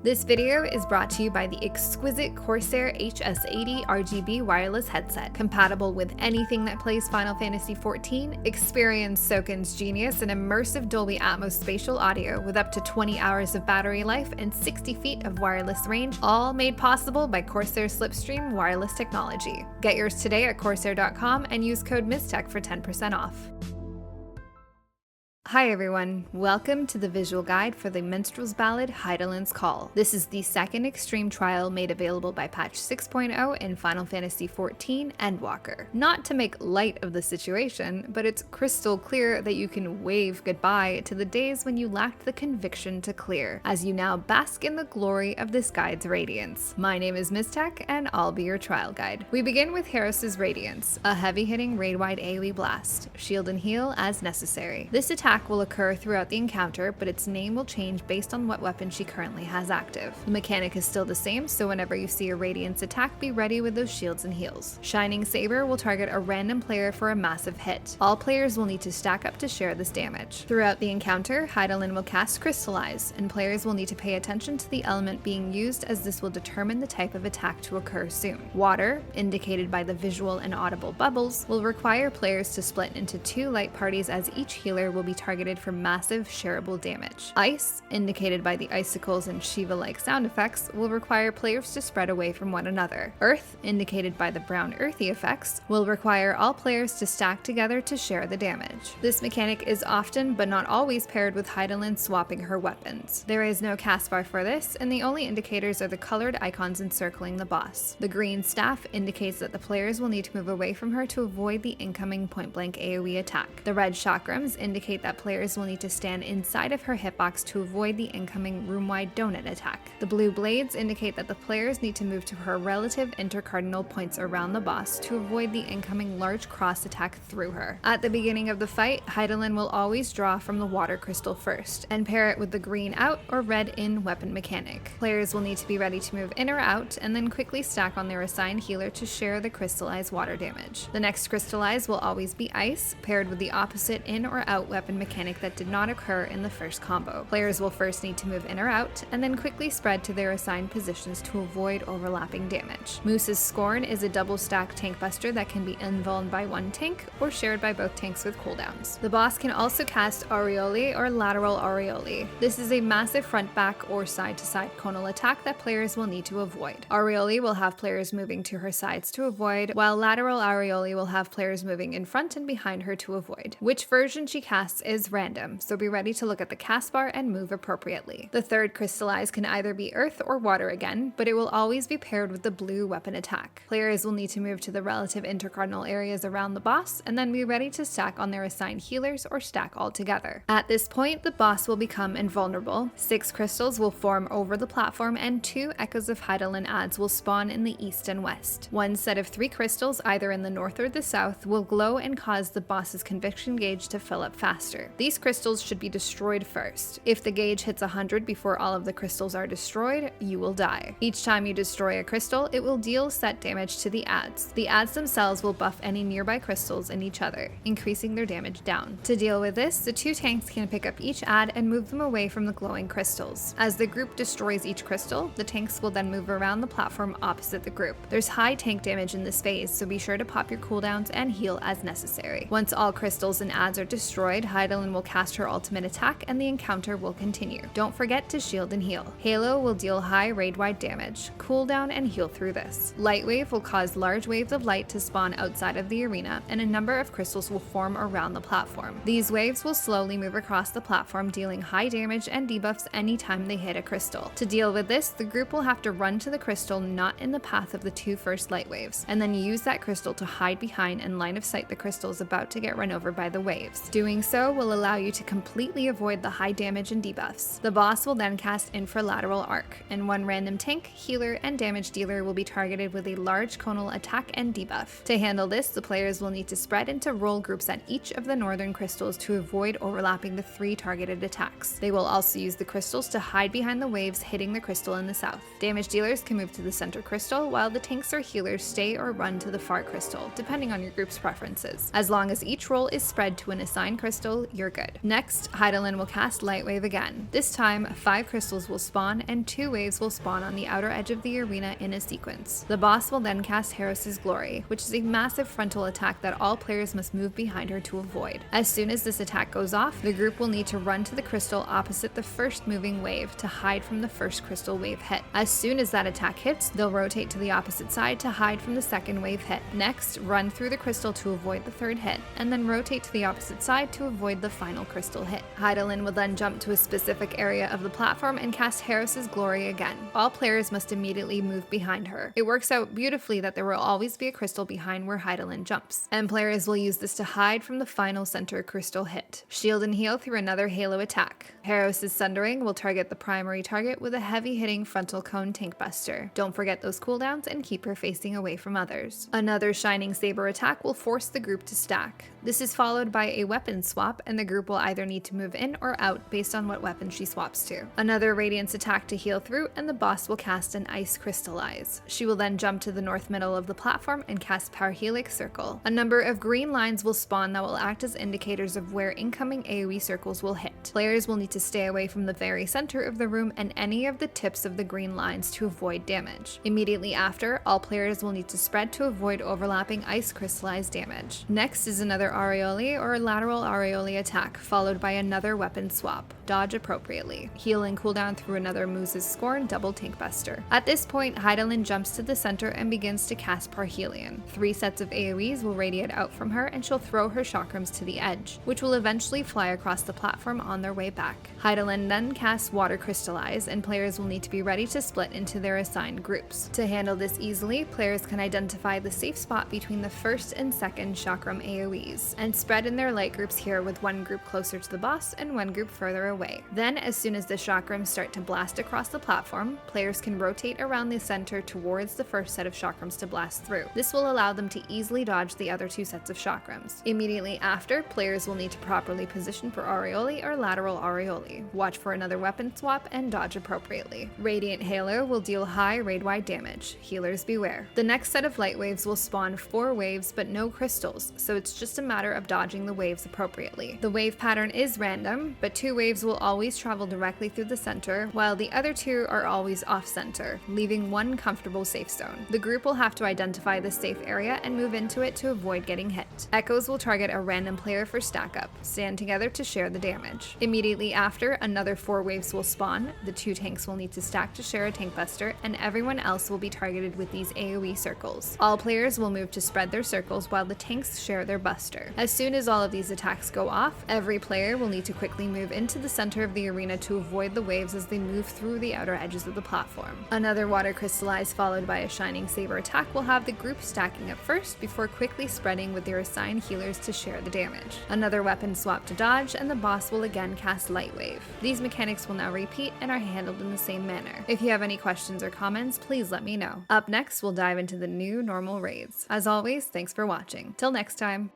This video is brought to you by the exquisite CORSAIR HS80 RGB wireless headset. Compatible with anything that plays Final Fantasy XIV, experience Soken's genius in immersive Dolby Atmos spatial audio with up to 20 hours of battery life and 60 feet of wireless range, all made possible by CORSAIR Slipstream wireless technology. Get yours today at corsair.com and use code MIZZTEQ for 10% off. Hi everyone, welcome to the visual guide for the Minstrel's Ballad, Hydaelyn's Call. This is the second extreme trial made available by patch 6.0 in Final Fantasy XIV Endwalker. Not to make light of the situation, but it's crystal clear that you can wave goodbye to the days when you lacked the conviction to clear, as you now bask in the glory of this guide's radiance. My name is MIZZTEQ, and I'll be your trial guide. We begin with Hydaelyn's Radiance, a heavy-hitting raid-wide AoE blast. Shield and heal as necessary. This attack will occur throughout the encounter, but its name will change based on what weapon she currently has active. The mechanic is still the same, so whenever you see a Radiance attack, be ready with those shields and heals. Shining Sabre will target a random player for a massive hit. All players will need to stack up to share this damage. Throughout the encounter, Hydaelyn will cast CRYSTALLIZE, and players will need to pay attention to the element being used, as this will determine the type of attack to occur soon. Water, indicated by the visual and audible bubbles, will require players to split into two light parties, as each healer will be targeted for massive shareable damage. Ice, indicated by the icicles and Shiva-like sound effects, will require players to spread away from one another. Earth, indicated by the brown earthy effects, will require all players to stack together to share the damage. This mechanic is often, but not always, paired with Hydaelyn swapping her weapons. There is no cast bar for this, and the only indicators are the colored icons encircling the boss. The green staff indicates that the players will need to move away from her to avoid the incoming point-blank AoE attack. The red chakrams indicate that players will need to stand inside of her hitbox to avoid the incoming room-wide donut attack. The blue blades indicate that the players need to move to her relative intercardinal points around the boss to avoid the incoming large cross attack through her. At the beginning of the fight, Hydaelyn will always draw from the water crystal first, and pair it with the green out or red in weapon mechanic. Players will need to be ready to move in or out, and then quickly stack on their assigned healer to share the crystallized water damage. The next crystallize will always be ice, paired with the opposite in or out weapon mechanic that did not occur in the first combo. Players will first need to move in or out, and then quickly spread to their assigned positions to avoid overlapping damage. MOUSA'S Scorn is a double stack tankbuster that can be invulned by one tank, or shared by both tanks with cooldowns. The boss can also cast Aureole or Lateral Aureole. This is a massive front back or side to side conal attack that players will need to avoid. Aureole will have players moving to her sides to avoid, while Lateral Aureole will have players moving in front and behind her to avoid. Which version she casts is random, so be ready to look at the cast bar and move appropriately. The third crystallize can either be earth or water again, but it will always be paired with the blue weapon attack. Players will need to move to the relative intercardinal areas around the boss, and then be ready to stack on their assigned healers or stack all together. At this point, the boss will become invulnerable. 6 crystals will form over the platform, and 2 Echoes of Hydaelyn adds will spawn in the east and west. One set of 3 crystals, either in the north or the south, will glow and cause the boss's conviction gauge to fill up faster. These crystals should be destroyed first. If the gauge hits 100 before all of the crystals are destroyed, you will die. Each time you destroy a crystal, it will deal set damage to the adds. The adds themselves will buff any nearby crystals and each other, increasing their damage down. To deal with this, the 2 tanks can pick up each add and move them away from the glowing crystals. As the group destroys each crystal, the tanks will then move around the platform opposite the group. There's high tank damage in this phase, so be sure to pop your cooldowns and heal as necessary. Once all crystals and adds are destroyed, Hydaelyn will cast her ultimate attack and the encounter will continue. Don't forget to shield and heal. Halo will deal high raid-wide damage. Cool down and heal through this. Lightwave will cause large waves of light to spawn outside of the arena, and a number of crystals will form around the platform. These waves will slowly move across the platform, dealing high damage and debuffs anytime they hit a crystal. To deal with this, the group will have to run to the crystal not in the path of the 2 first light waves, and then use that crystal to hide behind and line of sight the crystals about to get run over by the waves. Doing so will allow you to completely avoid the high damage and debuffs. The boss will then cast INFRALATERAL arc, and one random tank, healer, and damage dealer will be targeted with a large conal attack and debuff. To handle this, the players will need to spread into roll groups at each of the northern crystals to avoid overlapping the 3 targeted attacks. They will also use the crystals to hide behind the waves hitting the crystal in the south. Damage dealers can move to the center crystal, while the tanks or healers stay or run to the far crystal, depending on your group's preferences. As long as each roll is spread to an assigned crystal, crystal, you're good. Next, Hydaelyn will cast Lightwave again. This time, 5 crystals will spawn and 2 waves will spawn on the outer edge of the arena in a sequence. The boss will then cast Hydaelyn's Glory, which is a massive frontal attack that all players must move behind her to avoid. As soon as this attack goes off, the group will need to run to the crystal opposite the first moving wave to hide from the first crystal wave hit. As soon as that attack hits, they'll rotate to the opposite side to hide from the second wave hit. Next, run through the crystal to avoid the third hit, and then rotate to the opposite side to avoid the final crystal hit. Hydaelyn will then jump to a specific area of the platform and cast Hydaelyn's Glory again. All players must immediately move behind her. It works out beautifully that there will always be a crystal behind where Hydaelyn jumps, and players will use this to hide from the final center crystal hit. Shield and heal through another Halo attack. Hydaelyn's Sundering will target the primary target with a heavy-hitting frontal cone tankbuster. Don't forget those cooldowns and keep her facing away from others. Another Shining Saber attack will force the group to stack. This is followed by a weapon swap, and the group will either need to move in or out based on what weapon she swaps to. Another Radiance attack to heal through, and the boss will cast an Ice Crystallize. She will then jump to the north middle of the platform and cast Parahelic Circle. A number of green lines will spawn that will act as indicators of where incoming AoE circles will hit. Players will need to stay away from the very center of the room and any of the tips of the green lines to avoid damage. Immediately after, all players will need to spread to avoid overlapping Ice Crystallize damage. Next is another Aureole or lateral Aureole attack, followed by another weapon swap. Dodge appropriately. Heal and cooldown through another MOUSA'S SCORN Double tankbuster. At this point, Hydaelyn jumps to the center and begins to cast Parhelion. 3 sets of AoEs will radiate out from her, and she'll throw her chakrams to the edge, which will eventually fly across the platform on their way back. Hydaelyn then casts Water Crystallize, and players will need to be ready to split into their assigned groups. To handle this easily, players can identify the safe spot between the first and second chakram AoEs, and spread in their light groups here with one group closer to the boss and one group further away. Then, as soon as the chakrams start to blast across the platform, players can rotate around the center towards the first set of chakrams to blast through. This will allow them to easily dodge the other 2 sets of chakrams. Immediately after, players will need to properly position for Aureole or lateral Aureole, watch for another weapon swap, and dodge appropriately. Radiant Halo will deal high raid-wide damage. Healers beware. The next set of light waves will spawn 4 waves but no crystals, so it's just a matter of dodging the waves appropriately. The wave pattern is random, but 2 waves will always travel directly through the center, while the other 2 are always off-center, leaving one comfortable safe zone. The group will have to identify the safe area and move into it to avoid getting hit. Echoes will target a random player for stack up. Stand together to share the damage. Immediately after, another 4 waves will spawn. The 2 tanks will need to stack to share a tankbuster, and everyone else will be targeted with these AoE circles. All players will move to spread their circles while the tanks share their buster. As soon as all of these attacks go off, every player will need to quickly move into the center of the arena to avoid the waves as they move through the outer edges of the platform. Another Water Crystallize followed by a Shining Saber attack will have the group stacking up first before quickly spreading with their assigned healers to share the damage. Another weapon swap to dodge, and the boss will again cast Lightwave. These mechanics will now repeat and are handled in the same manner. If you have any questions or comments, please let me know. Up next, we'll dive into the new normal raids. As always, thanks for watching. Till next time.